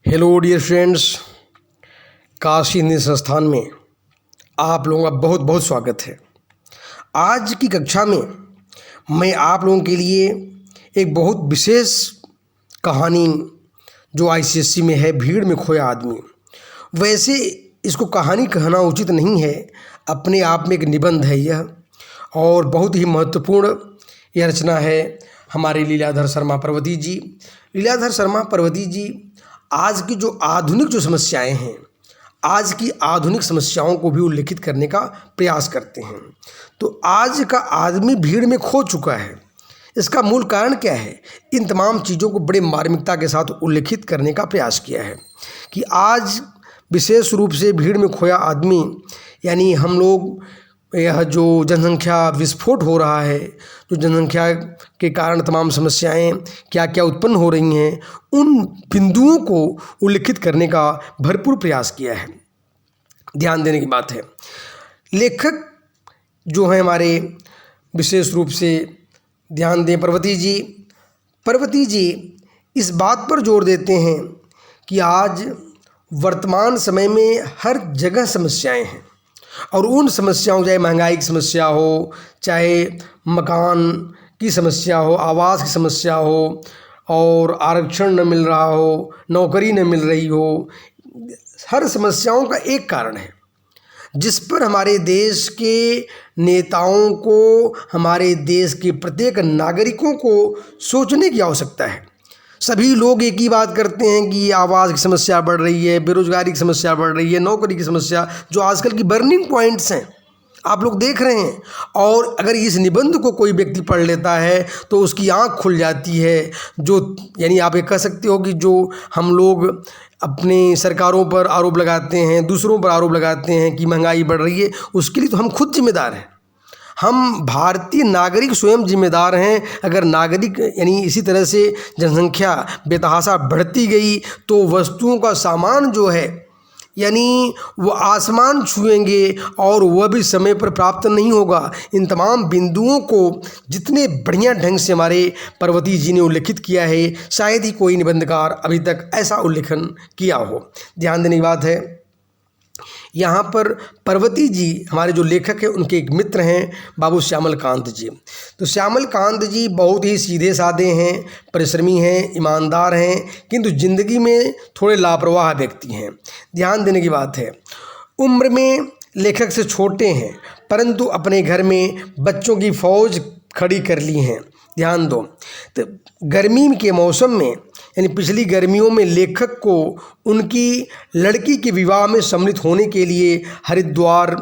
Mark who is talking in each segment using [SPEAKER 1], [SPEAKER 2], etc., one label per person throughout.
[SPEAKER 1] Hello dear friends, Kashi Hindi Sansthan में आप लोगों का बहुत बहुत स्वागत है। आज की कक्षा में मैं आप लोगों के लिए एक बहुत विशेष कहानी जो आईसीएससी में है, भीड़ में खोया आदमी। वैसे इसको कहानी कहना उचित नहीं है, अपने आप में एक निबंध है यह, और बहुत ही महत्वपूर्ण यह रचना है हमारे लीलाधर शर्मा पर्वती जी। लीलाधर शर्मा पर्वती जी आज की जो आधुनिक समस्याएं हैं, आज की आधुनिक समस्याओं को भी उल्लेखित करने का प्रयास करते हैं। तो आज का आदमी भीड़ में खो चुका है, इसका मूल कारण क्या है? इन तमाम चीज़ों को बड़े मार्मिकता के साथ उल्लेखित करने का प्रयास किया है कि आज विशेष रूप से भीड़ में खोया आदमी, यानी हम लोग, यह जो जनसंख्या विस्फोट हो रहा है, जो जनसंख्या के कारण तमाम समस्याएं क्या क्या उत्पन्न हो रही हैं, उन बिंदुओं को उल्लेखित करने का भरपूर प्रयास किया है। ध्यान देने की बात है, लेखक जो हैं हमारे, विशेष रूप से ध्यान दें, पर्वती जी इस बात पर जोर देते हैं कि आज वर्तमान समय में हर जगह समस्याएं हैं, और उन समस्याओं, चाहे महंगाई की समस्या हो, चाहे मकान की समस्या हो, आवास की समस्या हो, और आरक्षण न मिल रहा हो, नौकरी न मिल रही हो, हर समस्याओं का एक कारण है जिस पर हमारे देश के नेताओं को, हमारे देश के प्रत्येक नागरिकों को सोचने की आवश्यकता है। सभी लोग एक ही बात करते हैं कि आवास की समस्या बढ़ रही है, बेरोजगारी की समस्या बढ़ रही है, नौकरी की समस्या, जो आजकल की बर्निंग पॉइंट्स हैं, आप लोग देख रहे हैं। और अगर इस निबंध को कोई व्यक्ति पढ़ लेता है तो उसकी आंख खुल जाती है। जो, यानी आप ये कह सकते हो कि जो हम लोग अपने सरकारों पर आरोप लगाते हैं, दूसरों पर आरोप लगाते हैं कि महंगाई बढ़ रही है, उसके लिए तो हम खुद जिम्मेदार हैं। हम भारतीय नागरिक स्वयं जिम्मेदार हैं। अगर नागरिक, यानी इसी तरह से जनसंख्या बेतहाशा बढ़ती गई तो वस्तुओं का सामान जो है, यानी वो आसमान छुएंगे और वह भी समय पर प्राप्त नहीं होगा। इन तमाम बिंदुओं को जितने बढ़िया ढंग से हमारे पर्वती जी ने उल्लेखित किया है, शायद ही कोई निबंधकार अभी तक ऐसा उल्लेखन किया हो। ध्यान देने की बात है, यहाँ पर पर्वती जी, हमारे जो लेखक हैं, उनके एक मित्र हैं बाबू श्यामल कांत जी। तो श्यामल कांत जी बहुत ही सीधे साधे हैं, परिश्रमी हैं, ईमानदार हैं, किंतु जिंदगी में थोड़े लापरवाह व्यक्ति हैं। ध्यान देने की बात है, उम्र में लेखक से छोटे हैं, परंतु अपने घर में बच्चों की फौज खड़ी कर ली हैं। ध्यान दो, तो गर्मी के मौसम में, यानी पिछली गर्मियों में, लेखक को उनकी लड़की के विवाह में सम्मिलित होने के लिए हरिद्वार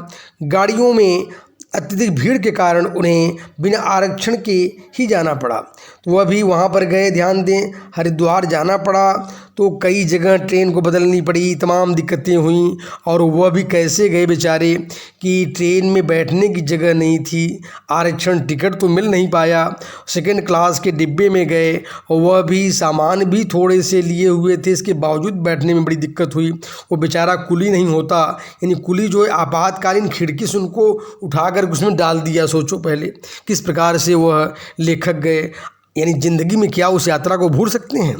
[SPEAKER 1] गाड़ियों में अत्यधिक भीड़ के कारण उन्हें बिना आरक्षण के ही जाना पड़ा। तो वह भी वहाँ पर गए। ध्यान दें, हरिद्वार जाना पड़ा तो कई जगह ट्रेन को बदलनी पड़ी, तमाम दिक्कतें हुई, और वह भी कैसे गए बेचारे कि ट्रेन में बैठने की जगह नहीं थी, आरक्षण टिकट तो मिल नहीं पाया, सेकंड क्लास के डिब्बे में गए, और वह भी सामान भी थोड़े से लिए हुए थे, इसके बावजूद बैठने में बड़ी दिक्कत हुई। वो बेचारा कुली नहीं होता, यानी कुली जो है आपातकालीन खिड़की से उनको उठाकर उसमें डाल दिया। सोचो पहले किस प्रकार से वह लेखक गए, यानी ज़िंदगी में क्या उस यात्रा को भूल सकते हैं?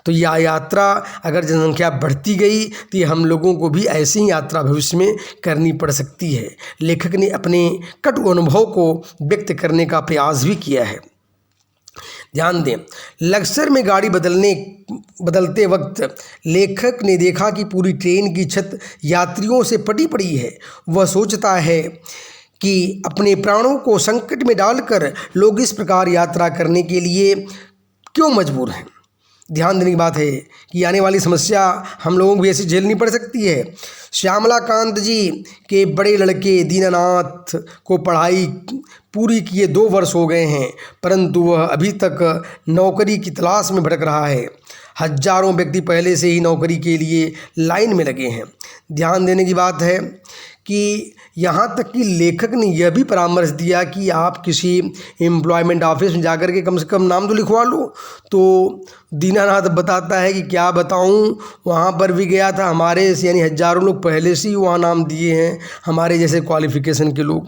[SPEAKER 1] तो यह यात्रा, अगर जनसंख्या बढ़ती गई तो ये हम लोगों को भी ऐसी ही यात्रा भविष्य में करनी पड़ सकती है। लेखक ने अपने कटु अनुभव को व्यक्त करने का प्रयास भी किया है। ध्यान दें, लक्सर में गाड़ी बदलते वक्त लेखक ने देखा कि पूरी ट्रेन की छत यात्रियों से पटी पड़ी है। वह सोचता है कि अपने प्राणों को संकट में डालकर लोग इस प्रकार यात्रा करने के लिए क्यों मजबूर हैं। ध्यान देने की बात है कि आने वाली समस्या हम लोगों को भी ऐसी झेलनी पड़ सकती है। श्यामला कांत जी के बड़े लड़के दीनानाथ को पढ़ाई पूरी किए 2 वर्ष हो गए हैं, परंतु वह अभी तक नौकरी की तलाश में भटक रहा है। हजारों व्यक्ति पहले से ही नौकरी के लिए लाइन में लगे हैं। ध्यान देने की बात है कि यहाँ तक कि लेखक ने यह भी परामर्श दिया कि आप किसी एम्प्लॉयमेंट ऑफिस में जाकर के कम से कम नाम तो लिखवा लो। तो दीनानाथ बताता है कि क्या बताऊँ, वहाँ पर भी गया था, हमारे से यानी हज़ारों लोग पहले से ही वहाँ नाम दिए हैं, हमारे जैसे क्वालिफ़िकेशन के लोग।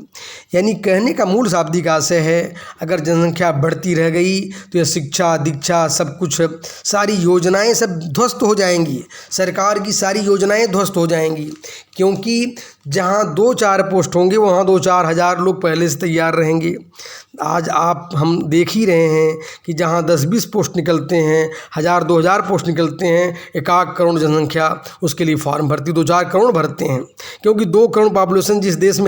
[SPEAKER 1] यानी कहने का मूल शाब्दिक आशय है, अगर जनसंख्या बढ़ती रह गई तो यह शिक्षा दीक्षा सब कुछ, सारी योजनाएं सब ध्वस्त हो जाएंगी, सरकार की सारी योजनाएं ध्वस्त हो जाएंगी। क्योंकि जहाँ 2-4 पोस्ट होंगे वहाँ 2-4 हज़ार लोग पहले से तैयार रहेंगे। आज हम देख ही रहे हैं कि जहाँ 10-20 पोस्ट निकलते हैं, 1000-2000 पोस्ट निकलते हैं, 1 करोड़ जनसंख्या उसके लिए फॉर्म भरती 2-4 करोड़ भरते हैं। क्योंकि 2 करोड़ पॉपुलेशन जिस देश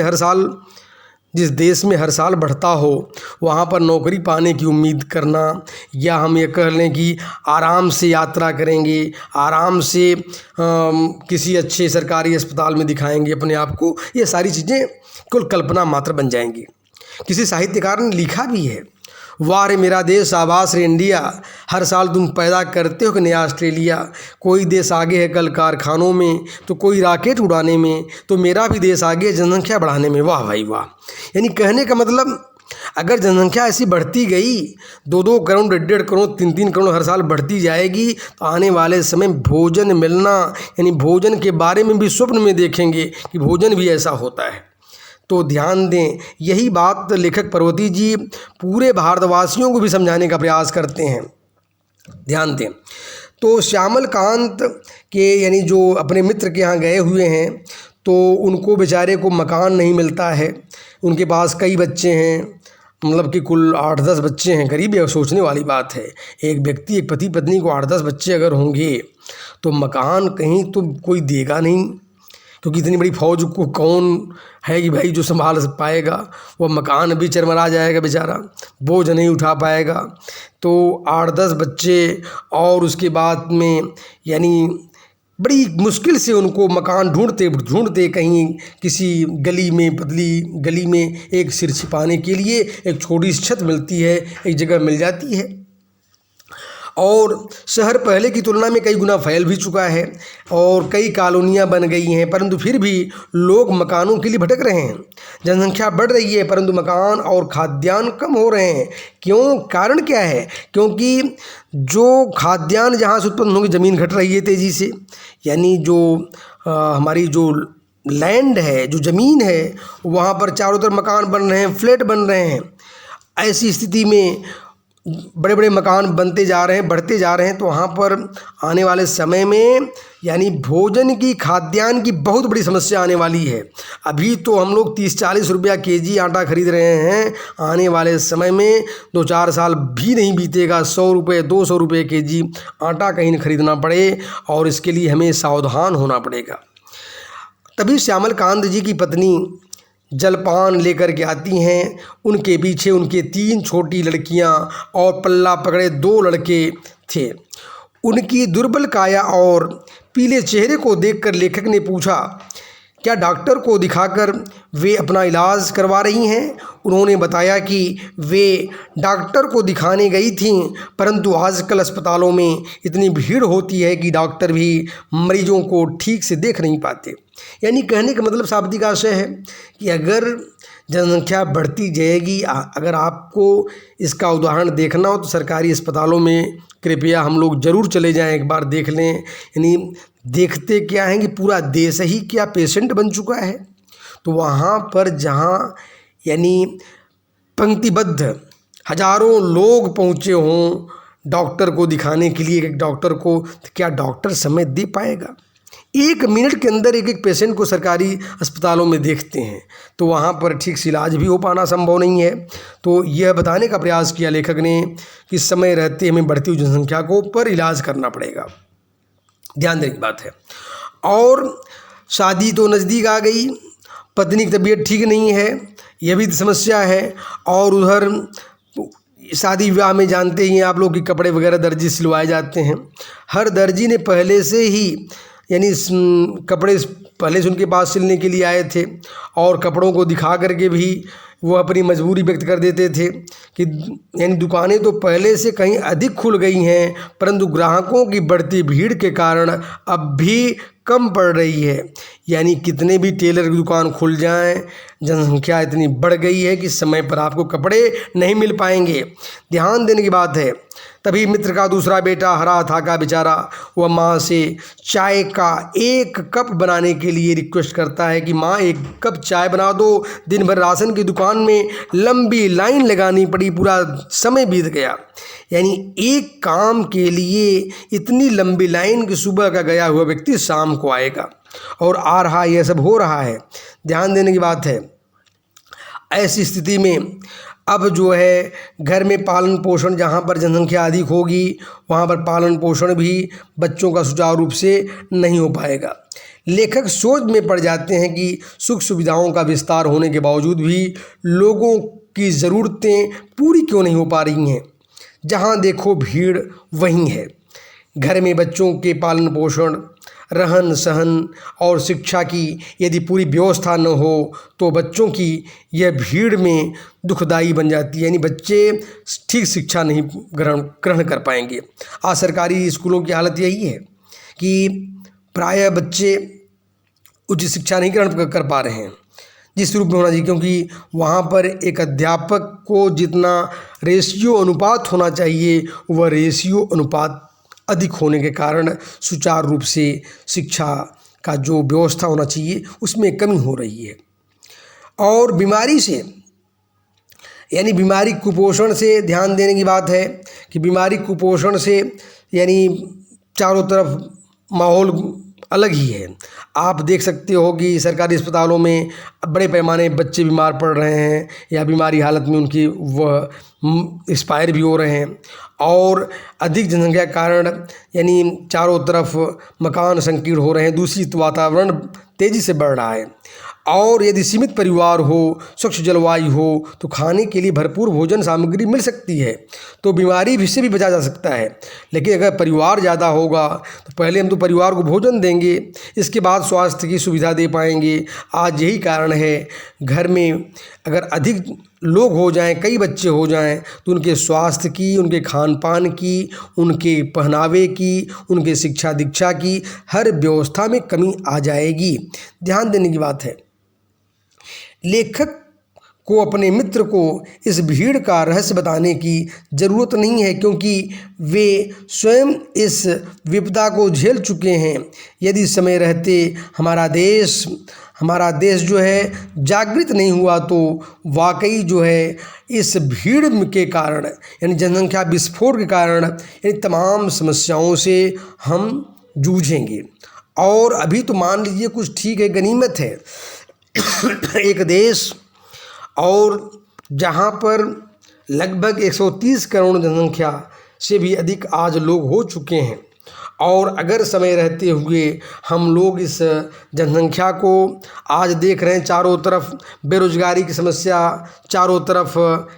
[SPEAKER 1] में हर साल बढ़ता हो, वहाँ पर नौकरी पाने की उम्मीद करना, या हम ये कह लें कि आराम से यात्रा करेंगे, आराम से किसी अच्छे सरकारी अस्पताल में दिखाएंगे अपने आप को, ये सारी चीज़ें कुल कल्पना मात्र बन जाएंगी। किसी साहित्यकार ने लिखा भी है, वाह रे मेरा देश आबास रे इंडिया, हर साल तुम पैदा करते हो कि नया ऑस्ट्रेलिया। कोई देश आगे है कल कारखानों में, तो कोई रॉकेट उड़ाने में, तो मेरा भी देश आगे है जनसंख्या बढ़ाने में। वाह भाई वाह। यानी कहने का मतलब, अगर जनसंख्या ऐसी बढ़ती गई, 2-2 करोड़, 1.5 करोड़, 3-3 करोड़ हर साल बढ़ती जाएगी, तो आने वाले समय भोजन मिलना, यानी भोजन के बारे में भी स्वप्न में देखेंगे कि भोजन भी ऐसा होता है। तो ध्यान दें, यही बात लेखक पर्वती जी पूरे भारतवासियों को भी समझाने का प्रयास करते हैं। ध्यान दें, तो श्यामल कांत के यानी जो अपने मित्र के यहाँ गए हुए हैं, तो उनको बेचारे को मकान नहीं मिलता है। उनके पास कई बच्चे हैं, मतलब कि कुल 8-10 बच्चे हैं करीब। यह सोचने वाली बात है, एक व्यक्ति, एक पति पत्नी को 8-10 बच्चे अगर होंगे तो मकान कहीं तो कोई देगा नहीं, क्योंकि इतनी बड़ी फौज को कौन है कि भाई जो संभाल पाएगा। वो मकान भी चरमरा जाएगा बेचारा, बोझ नहीं उठा पाएगा। तो 8-10 बच्चे, और उसके बाद में यानी बड़ी मुश्किल से उनको मकान ढूंढते ढूंढते कहीं किसी गली में, पतली गली में एक सिर छिपाने के लिए एक छोटी सी छत मिलती है, एक जगह मिल जाती है। और शहर पहले की तुलना में कई गुना फैल भी चुका है और कई कॉलोनियाँ बन गई हैं, परंतु फिर भी लोग मकानों के लिए भटक रहे हैं। जनसंख्या बढ़ रही है परंतु मकान और खाद्यान्न कम हो रहे हैं। क्यों? कारण क्या है? क्योंकि जो खाद्यान्न जहाँ से उत्पन्न होंगे, ज़मीन घट रही है तेज़ी से, यानी जो हमारी जो लैंड है, जो ज़मीन है, वहाँ पर चारों तरफ मकान बन रहे हैं, फ्लैट बन रहे हैं। ऐसी स्थिति में बड़े बड़े मकान बनते जा रहे हैं, बढ़ते जा रहे हैं, तो वहाँ पर आने वाले समय में यानी भोजन की, खाद्यान्न की बहुत बड़ी समस्या आने वाली है। अभी तो हम लोग 30-40 रुपया केजी आटा खरीद रहे हैं, आने वाले समय में 2-4 साल भी नहीं बीतेगा 100 रुपये 200 रुपये केजी आटा कहीं न खरीदना पड़े, और इसके लिए हमें सावधान होना पड़ेगा। तभी श्यामल कांत जी की पत्नी जलपान लेकर के आती हैं। उनके पीछे उनके 3 छोटी लड़कियां और पल्ला पकड़े 2 लड़के थे। उनकी दुर्बल काया और पीले चेहरे को देखकर लेखक ने पूछा, क्या डॉक्टर को दिखाकर वे अपना इलाज करवा रही हैं? उन्होंने बताया कि वे डॉक्टर को दिखाने गई थीं, परंतु आजकल अस्पतालों में इतनी भीड़ होती है कि डॉक्टर भी मरीजों को ठीक से देख नहीं पाते। यानी कहने का मतलब शाब्दिक आशय है कि अगर जनसंख्या बढ़ती जाएगी, अगर आपको इसका उदाहरण देखना हो तो सरकारी अस्पतालों में कृपया हम लोग ज़रूर चले जाएं, एक बार देख लें। यानी देखते क्या हैं कि पूरा देश ही क्या पेशेंट बन चुका है। तो वहाँ पर जहाँ यानी पंक्तिबद्ध हजारों लोग पहुँचे हों डॉक्टर को दिखाने के लिए, एक डॉक्टर को, तो क्या डॉक्टर समय दे पाएगा? 1 मिनट के अंदर एक पेशेंट को सरकारी अस्पतालों में देखते हैं, तो वहाँ पर ठीक से इलाज भी हो पाना संभव नहीं है। तो यह बताने का प्रयास किया लेखक ने कि समय रहते हमें बढ़ती हुई जनसंख्या को पर इलाज करना पड़ेगा। ध्यान देने की बात है। और शादी तो नज़दीक आ गई, पत्नी की तबीयत ठीक नहीं है, यह भी समस्या है। और उधर शादी विवाह में जानते ही हैं आप लोग कि कपड़े वगैरह दर्जी सिलवाए जाते हैं। हर दर्जी ने पहले से ही यानी कपड़े पहले से उनके पास सिलने के लिए आए थे, और कपड़ों को दिखा करके भी वो अपनी मजबूरी व्यक्त कर देते थे कि यानी दुकानें तो पहले से कहीं अधिक खुल गई हैं, परंतु ग्राहकों की बढ़ती भीड़ के कारण अब भी कम पड़ रही है। यानी कितने भी टेलर की दुकान खुल जाएं, जनसंख्या इतनी बढ़ गई है कि समय पर आपको कपड़े नहीं मिल पाएंगे। ध्यान देने की बात है। तभी मित्र का दूसरा बेटा हरा थाका बेचारा वह माँ से चाय का 1 कप बनाने के लिए रिक्वेस्ट करता है कि माँ 1 कप चाय बना दो। दिन भर राशन की दुकान में लंबी लाइन लगानी पड़ी, पूरा समय बीत गया। यानी एक काम के लिए इतनी लंबी लाइन कि सुबह का गया हुआ व्यक्ति शाम को आएगा, और आ रहा यह सब हो रहा है। ध्यान देने की बात है। ऐसी स्थिति में अब जो है घर में पालन पोषण, जहाँ पर जनसंख्या अधिक होगी वहाँ पर पालन पोषण भी बच्चों का सुचारू रूप से नहीं हो पाएगा। लेखक सोच में पड़ जाते हैं कि सुख सुविधाओं का विस्तार होने के बावजूद भी लोगों की ज़रूरतें पूरी क्यों नहीं हो पा रही हैं। जहाँ देखो भीड़ वहीं है। घर में बच्चों के पालन पोषण, रहन सहन और शिक्षा की यदि पूरी व्यवस्था न हो तो बच्चों की यह भीड़ में दुखदाई बन जाती है। यानी बच्चे ठीक शिक्षा नहीं ग्रहण कर पाएंगे। आज सरकारी स्कूलों की हालत यही है कि प्रायः बच्चे उच्च शिक्षा नहीं ग्रहण कर पा रहे हैं जिस रूप में होना चाहिए, क्योंकि वहाँ पर एक अध्यापक को जितना रेशियो अनुपात होना चाहिए वह रेशियो अनुपात अधिक होने के कारण सुचारू रूप से शिक्षा का जो व्यवस्था होना चाहिए उसमें कमी हो रही है। और बीमारी से, यानी बीमारी कुपोषण से, ध्यान देने की बात है कि बीमारी कुपोषण से यानी चारों तरफ माहौल अलग ही है। आप देख सकते हो कि सरकारी अस्पतालों में बड़े पैमाने बच्चे बीमार पड़ रहे हैं या बीमारी हालत में उनकी वह एक्सपायर भी हो रहे हैं, और अधिक जनसंख्या के कारण यानी चारों तरफ मकान संकीर्ण हो रहे हैं, दूषित वातावरण तेज़ी से बढ़ रहा है। और यदि सीमित परिवार हो, स्वच्छ जलवायु हो तो खाने के लिए भरपूर भोजन सामग्री मिल सकती है, तो बीमारी भी से भी बचा जा सकता है। लेकिन अगर परिवार ज़्यादा होगा तो पहले हम तो परिवार को भोजन देंगे, इसके बाद स्वास्थ्य की सुविधा दे पाएंगे। आज यही कारण है, घर में अगर अधिक लोग हो जाएं, कई बच्चे हो जाएं, तो उनके स्वास्थ्य की, उनके खान पान की, उनके पहनावे की, उनके शिक्षा दीक्षा की हर व्यवस्था में कमी आ जाएगी। ध्यान देने की बात है। लेखक को अपने मित्र को इस भीड़ का रहस्य बताने की ज़रूरत नहीं है, क्योंकि वे स्वयं इस विपदा को झेल चुके हैं। यदि समय रहते हमारा देश जो है जागृत नहीं हुआ तो वाकई जो है इस भीड़ के कारण, यानी जनसंख्या विस्फोट के कारण, यानी तमाम समस्याओं से हम जूझेंगे। और अभी तो मान लीजिए कुछ ठीक है, गनीमत है एक देश और जहाँ पर लगभग 130 करोड़ जनसंख्या से भी अधिक आज लोग हो चुके हैं, और अगर समय रहते हुए हम लोग इस जनसंख्या को आज देख रहे हैं, चारों तरफ बेरोजगारी की समस्या, चारों तरफ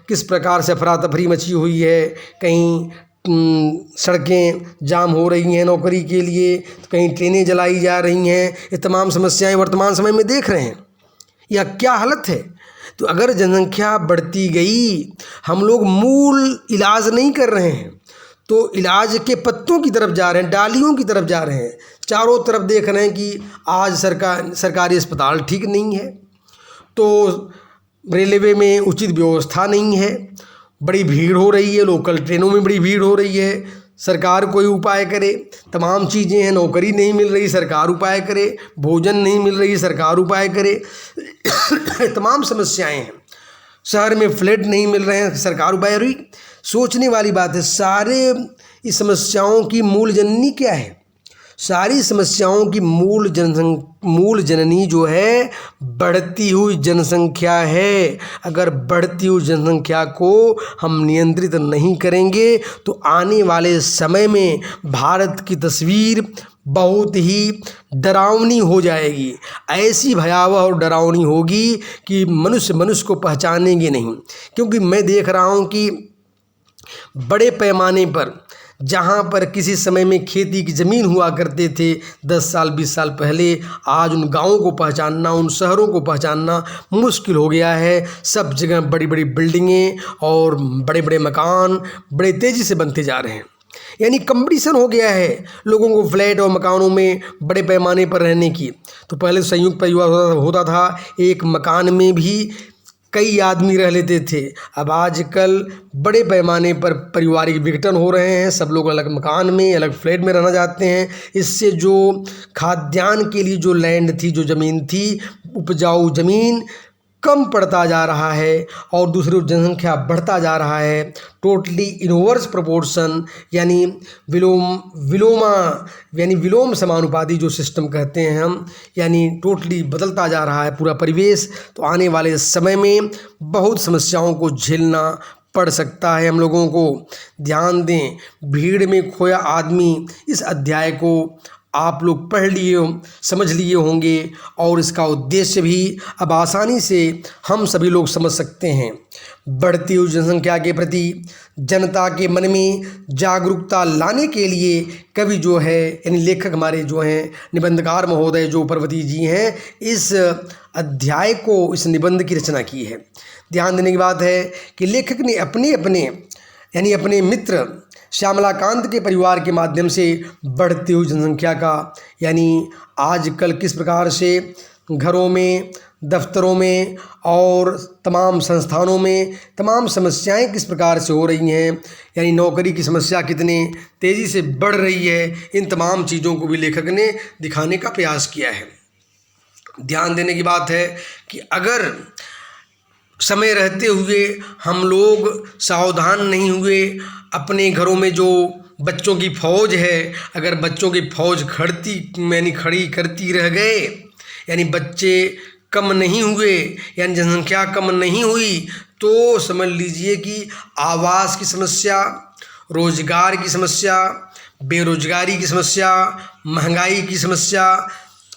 [SPEAKER 1] किस प्रकार से अफरा तफरी मची हुई है, कहीं सड़कें जाम हो रही हैं नौकरी के लिए, कहीं ट्रेनें जलाई जा रही हैं, ये तमाम समस्याएं वर्तमान समय में देख रहे हैं। यह क्या हालत है। तो अगर जनसंख्या बढ़ती गई, हम लोग मूल इलाज नहीं कर रहे हैं तो इलाज के पत्तों की तरफ जा रहे हैं, डालियों की तरफ जा रहे हैं। चारों तरफ देख रहे हैं कि आज सरकारी अस्पताल ठीक नहीं है, तो रेलवे में उचित व्यवस्था नहीं है, बड़ी भीड़ हो रही है, लोकल ट्रेनों में बड़ी भीड़ हो रही है, सरकार कोई उपाय करे। तमाम चीज़ें हैं, नौकरी नहीं मिल रही, सरकार उपाय करे, भोजन नहीं मिल रही, सरकार उपाय करे तमाम समस्याएं हैं। शहर में फ्लैट नहीं मिल रहे हैं, सरकार उपाय रही। सोचने वाली बात है, सारे इस समस्याओं की मूल जननी क्या है। सारी समस्याओं की मूल जननी जो है बढ़ती हुई जनसंख्या है। अगर बढ़ती हुई जनसंख्या को हम नियंत्रित नहीं करेंगे तो आने वाले समय में भारत की तस्वीर बहुत ही डरावनी हो जाएगी। ऐसी भयावह और डरावनी होगी कि मनुष्य को पहचानेंगे नहीं। क्योंकि मैं देख रहा हूँ कि बड़े पैमाने पर जहाँ पर किसी समय में खेती की ज़मीन हुआ करते थे 10 साल 20 साल पहले, आज उन गाँवों को पहचानना, उन शहरों को पहचानना मुश्किल हो गया है। सब जगह बड़ी बड़ी बिल्डिंगें और बड़े बड़े मकान बड़े तेज़ी से बनते जा रहे हैं। यानी कंपटीशन हो गया है लोगों को फ्लैट और मकानों में बड़े पैमाने पर रहने की। तो पहले संयुक्त परिवार होता था, एक मकान में भी कई आदमी रह लेते थे। अब आजकल बड़े पैमाने पर पारिवारिक विघटन हो रहे हैं, सब लोग अलग मकान में, अलग फ्लैट में रहना चाहते हैं। इससे जो खाद्यान्न के लिए जो लैंड थी, जो ज़मीन थी, उपजाऊ ज़मीन कम पड़ता जा रहा है और दूसरी जनसंख्या बढ़ता जा रहा है। टोटली इनवर्स प्रोपोर्शन यानी विलोम समानुपाती जो सिस्टम कहते हैं हम, यानी टोटली बदलता जा रहा है पूरा परिवेश। तो आने वाले समय में बहुत समस्याओं को झेलना पड़ सकता है हम लोगों को। ध्यान दें, भीड़ में खोया आदमी, इस अध्याय को आप लोग पढ़ लिए, समझ लिए होंगे और इसका उद्देश्य भी अब आसानी से हम सभी लोग समझ सकते हैं। बढ़ती हुई जनसंख्या के प्रति जनता के मन में जागरूकता लाने के लिए कवि जो है, यानी लेखक हमारे जो हैं निबंधकार महोदय जो पर्वती जी हैं, इस अध्याय को, इस निबंध की रचना की है। ध्यान देने की बात है कि लेखक ने अपने मित्र श्यामलाकांत के परिवार के माध्यम से बढ़ती हुई जनसंख्या का, यानी आजकल किस प्रकार से घरों में, दफ्तरों में और तमाम संस्थानों में तमाम समस्याएं किस प्रकार से हो रही हैं, यानी नौकरी की समस्या कितने तेज़ी से बढ़ रही है, इन तमाम चीज़ों को भी लेखक ने दिखाने का प्रयास किया है। ध्यान देने की बात है कि अगर समय रहते हुए हम लोग सावधान नहीं हुए, अपने घरों में जो बच्चों की फौज है, अगर बच्चों की फौज खड़ी करती रह गए, यानी बच्चे कम नहीं हुए, यानी जनसंख्या कम नहीं हुई, तो समझ लीजिए कि आवास की समस्या, रोजगार की समस्या, बेरोजगारी की समस्या, महंगाई की समस्या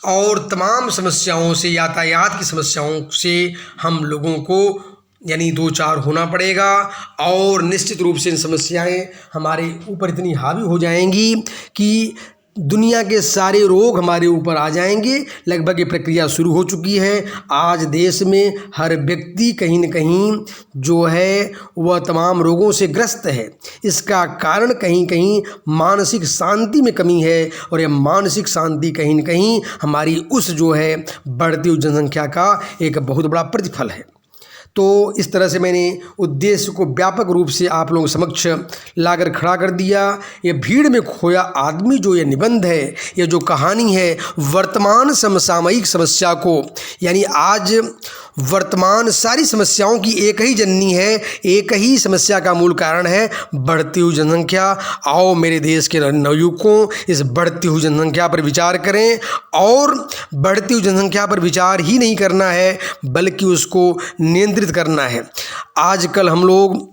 [SPEAKER 1] और तमाम समस्याओं से, यातायात की समस्याओं से हम लोगों को यानी दो चार होना पड़ेगा। और निश्चित रूप से इन समस्याएं हमारे ऊपर इतनी हावी हो जाएंगी कि दुनिया के सारे रोग हमारे ऊपर आ जाएंगे। लगभग ये प्रक्रिया शुरू हो चुकी है। आज देश में हर व्यक्ति कहीं न कहीं जो है वह तमाम रोगों से ग्रस्त है। इसका कारण कहीं कहीं मानसिक शांति में कमी है और यह मानसिक शांति कहीं न कहीं हमारी उस जो है बढ़ती हुई जनसंख्या का एक बहुत बड़ा प्रतिफल है। तो इस तरह से मैंने उद्देश्य को व्यापक रूप से आप लोगों के समक्ष लाकर खड़ा कर दिया। ये भीड़ में खोया आदमी जो ये निबंध है, ये जो कहानी है, वर्तमान समसामयिक समस्या को, यानी आज वर्तमान सारी समस्याओं की एक ही जननी है, एक ही समस्या का मूल कारण है बढ़ती हुई जनसंख्या। आओ मेरे देश के नवयुवकों, इस बढ़ती हुई जनसंख्या पर विचार करें और बढ़ती हुई जनसंख्या पर विचार ही नहीं करना है बल्कि उसको नियंत्रित करना है। आजकल हम लोग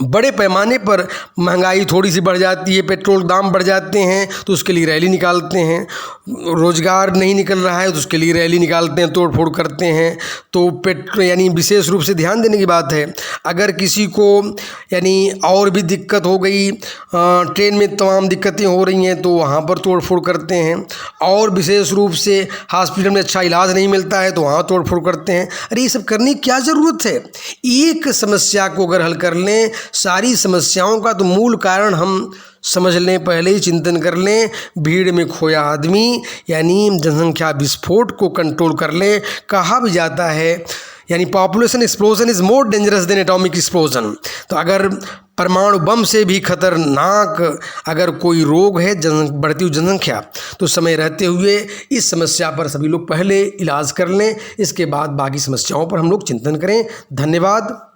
[SPEAKER 1] बड़े पैमाने पर महंगाई थोड़ी सी बढ़ जाती है, पेट्रोल दाम बढ़ जाते हैं तो उसके लिए रैली निकालते हैं, रोज़गार नहीं निकल रहा है तो उसके लिए रैली निकालते हैं, तोड़ फोड़ करते हैं। तो यानी विशेष रूप से ध्यान देने की बात है, अगर किसी को यानी और भी दिक्कत हो गई, ट्रेन में तमाम दिक्कतें हो रही हैं तो वहाँ पर तोड़ फोड़ करते हैं, और विशेष रूप से हॉस्पिटल में अच्छा इलाज नहीं मिलता है तो वहाँ तोड़ फोड़ करते हैं। अरे ये सब करने की क्या ज़रूरत है? एक समस्या को अगर हल कर लें, सारी समस्याओं का तो मूल कारण हम समझ लें, पहले ही चिंतन कर लें। भीड़ में खोया आदमी यानी जनसंख्या विस्फोट को कंट्रोल कर लें। कहा भी जाता है यानी population explosion is more dangerous than atomic explosion. तो अगर परमाणु बम से भी खतरनाक अगर कोई रोग है बढ़ती हुई जनसंख्या, तो समय रहते हुए इस समस्या पर सभी लोग पहले इलाज कर लें, इसके बाद बाकी समस्याओं पर हम लोग चिंतन करें। धन्यवाद।